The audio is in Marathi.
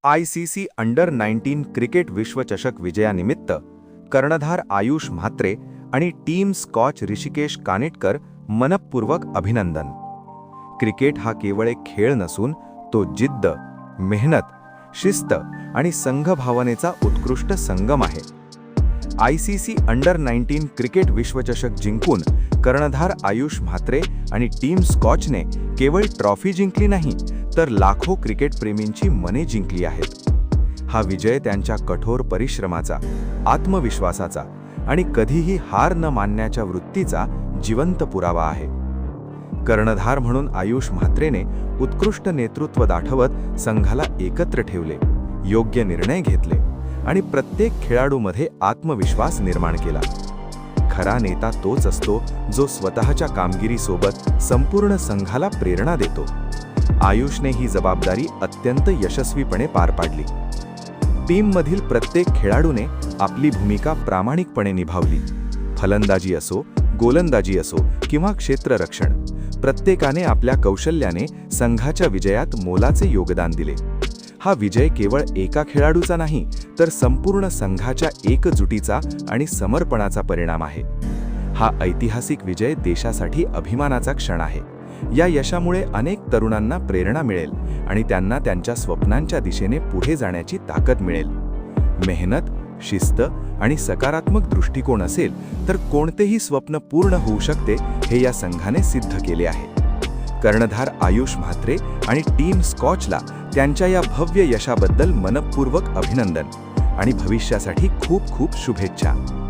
ICC अंडर-19 क्रिकेट विश्वचषक विजयानिमित्त कर्णधार आयुष म्हात्रे आणि टीम स्कॉच ऋषिकेश कानिटकर मनपूर्वक अभिनंदन. क्रिकेट हा केवळ एक खेळ नसून तो जिद्द, मेहनत, शिस्त आणि संघभावनेचा उत्कृष्ट संगम आहे. ICC अंडर-19 क्रिकेट विश्वचषक जिंकून कर्णधार आयुष म्हात्रे आणि टीम स्कॉचने केवळ ट्रॉफी जिंकली नाही, तर लाखो क्रिकेटप्रेमींची मने जिंकली आहेत. हा विजय त्यांच्या कठोर परिश्रमाचा, आत्मविश्वासाचा आणि कधीही हार न मानण्याच्या वृत्तीचा जिवंत पुरावा आहे. कर्णधार म्हणून आयुष म्हात्रेने उत्कृष्ट नेतृत्व दाखवत संघाला एकत्र ठेवले, योग्य निर्णय घेतले आणि प्रत्येक खेळाडूमध्ये आत्मविश्वास निर्माण केला. खरा नेता तोच असतो जो स्वतःच्या कामगिरीसोबत संपूर्ण संघाला प्रेरणा देतो. आयुषने ही जबाबदारी अत्यंत यशस्वीपणे पार पाडली. टीममधील प्रत्येक खेळाडूने आपली भूमिका प्रामाणिकपणे निभावली. फलंदाजी असो, गोलंदाजी असो किंवा क्षेत्ररक्षण, प्रत्येकाने आपल्या कौशल्याने संघाच्या विजयात मोलाचे योगदान दिले. हा विजय केवळ एका खेळाडूचा नाही, तर संपूर्ण संघाच्या एकजुटीचा आणि समर्पणाचा परिणाम आहे. हा ऐतिहासिक विजय देशासाठी अभिमानाचा क्षण आहे. या यशामुळे अनेक तरुणांना प्रेरणा मिळेल आणि त्यांना त्यांच्या स्वप्नांच्या दिशेने पुढे जाण्याची ताकद मिळेल. मेहनत, शिस्त आणि सकारात्मक दृष्टिकोन असेल तर कोणतेही स्वप्न पूर्ण होऊ शकते, हे या संघाने सिद्ध केले आहे. कर्णधार आयुष म्हात्रे आणि टीम स्कॉचला त्यांच्या या भव्य यशाबद्दल मनपूर्वक अभिनंदन आणि भविष्यासाठी खूप खूप शुभेच्छा.